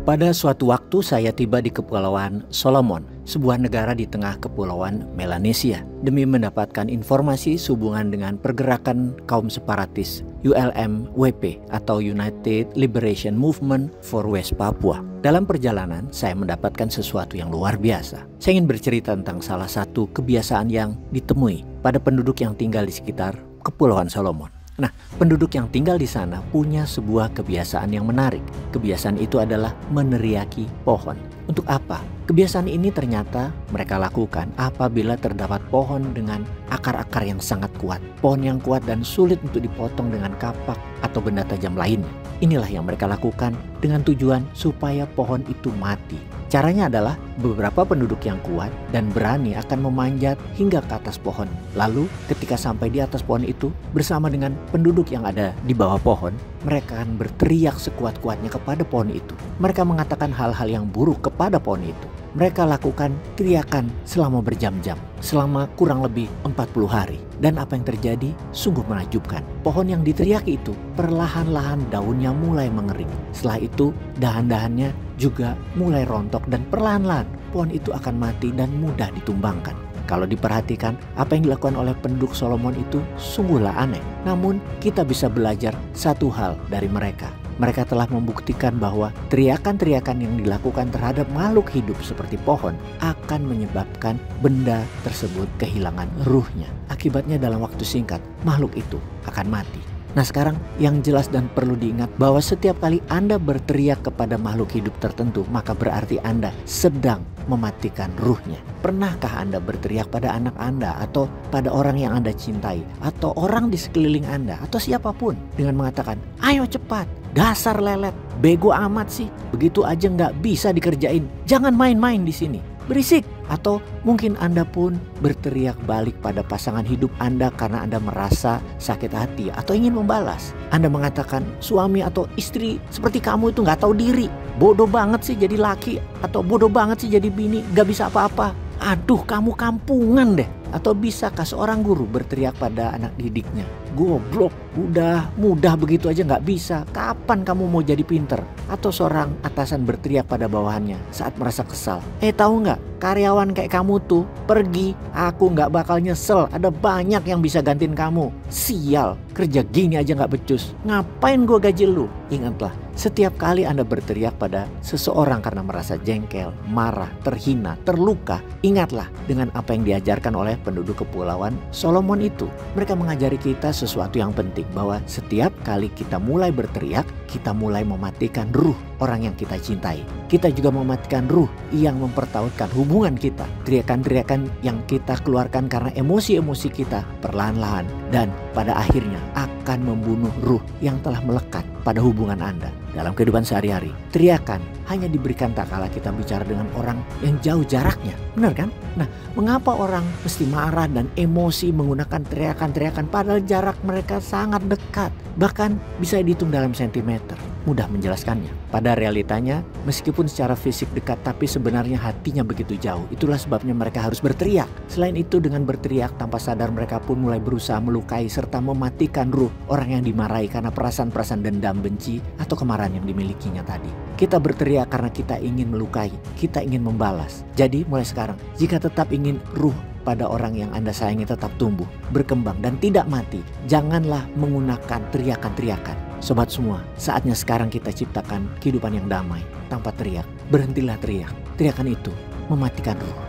Pada suatu waktu saya tiba di Kepulauan Solomon, sebuah negara di tengah Kepulauan Melanesia, demi mendapatkan informasi sehubungan dengan pergerakan kaum separatis ULM-WP atau United Liberation Movement for West Papua. Dalam perjalanan, saya mendapatkan sesuatu yang luar biasa. Saya ingin bercerita tentang salah satu kebiasaan yang ditemui pada penduduk yang tinggal di sekitar Kepulauan Solomon. Nah, penduduk yang tinggal di sana punya sebuah kebiasaan yang menarik. Kebiasaan itu adalah meneriaki pohon. Untuk apa? Kebiasaan ini ternyata mereka lakukan apabila terdapat pohon dengan akar-akar yang sangat kuat. Pohon yang kuat dan sulit untuk dipotong dengan kapak atau benda tajam lainnya. Inilah yang mereka lakukan dengan tujuan supaya pohon itu mati. Caranya adalah beberapa penduduk yang kuat dan berani akan memanjat hingga ke atas pohon. Lalu ketika sampai di atas pohon itu bersama dengan penduduk yang ada di bawah pohon, mereka akan berteriak sekuat-kuatnya kepada pohon itu. Mereka mengatakan hal-hal yang buruk kepada pohon itu. Mereka lakukan teriakan selama berjam-jam, selama kurang lebih 40 hari. Dan apa yang terjadi sungguh menakjubkan. Pohon yang diteriaki itu perlahan-lahan daunnya mulai mengering. Setelah itu dahan-dahannya juga mulai rontok dan perlahan-lahan pohon itu akan mati dan mudah ditumbangkan. Kalau diperhatikan, apa yang dilakukan oleh penduduk Solomon itu sungguhlah aneh. Namun kita bisa belajar satu hal dari mereka. Mereka telah membuktikan bahwa teriakan-teriakan yang dilakukan terhadap makhluk hidup seperti pohon akan menyebabkan benda tersebut kehilangan ruhnya. Akibatnya dalam waktu singkat, makhluk itu akan mati. Nah sekarang yang jelas dan perlu diingat bahwa setiap kali Anda berteriak kepada makhluk hidup tertentu, maka berarti Anda sedang mematikan ruhnya. Pernahkah Anda berteriak pada anak Anda atau pada orang yang Anda cintai atau orang di sekeliling Anda atau siapapun dengan mengatakan, ayo cepat, dasar lelet, bego amat sih, begitu aja nggak bisa dikerjain, jangan main-main di sini, berisik. Atau mungkin Anda pun berteriak balik pada pasangan hidup Anda karena Anda merasa sakit hati atau ingin membalas. Anda mengatakan suami atau istri seperti kamu itu nggak tahu diri, bodoh banget sih jadi laki, atau bodoh banget sih jadi bini, nggak bisa apa-apa. Aduh kamu kampungan deh. Atau bisakah seorang guru berteriak pada anak didiknya, goblok, udah mudah begitu aja nggak bisa, kapan kamu mau jadi pinter? Atau seorang atasan berteriak pada bawahannya saat merasa kesal, tahu nggak, karyawan kayak kamu tuh pergi, aku nggak bakal nyesel, ada banyak yang bisa gantiin kamu. Sial, kerja gini aja nggak becus, ngapain gue gaji lu? Ingatlah, setiap kali Anda berteriak pada seseorang karena merasa jengkel, marah, terhina, terluka, ingatlah dengan apa yang diajarkan oleh penduduk Kepulauan Solomon itu. Mereka mengajari kita sesuatu yang penting, bahwa setiap kali kita mulai berteriak, kita mulai mematikan ruh orang yang kita cintai. Kita juga mematikan ruh yang mempertautkan hubungan kita. Teriakan-teriakan yang kita keluarkan karena emosi-emosi kita perlahan-lahan dan pada akhirnya akan membunuh ruh yang telah melekat pada hubungan Anda. Dalam kehidupan sehari-hari, teriakan hanya diberikan tak kala kita bicara dengan orang yang jauh jaraknya. Benar kan? Nah, mengapa orang mesti marah dan emosi menggunakan teriakan-teriakan padahal jarak mereka sangat dekat? Bahkan bisa dihitung dalam sentimeter. Mudah menjelaskannya. Pada realitanya, meskipun secara fisik dekat, tapi sebenarnya hatinya begitu jauh. Itulah sebabnya mereka harus berteriak. Selain itu, dengan berteriak tanpa sadar mereka pun mulai berusaha melukai serta mematikan ruh orang yang dimarahi karena perasaan-perasaan dendam, benci, atau kemarahan yang dimilikinya tadi. Kita berteriak karena kita ingin melukai, kita ingin membalas. Jadi mulai sekarang, jika tetap ingin ruh pada orang yang Anda sayangi tetap tumbuh, berkembang, dan tidak mati, janganlah menggunakan teriakan-teriakan. Sobat semua, saatnya sekarang kita ciptakan kehidupan yang damai tanpa teriak. Berhentilah teriak. Teriakan itu mematikan ruh.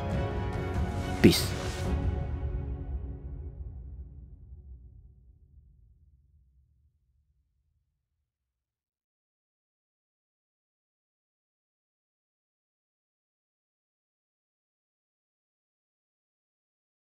Peace.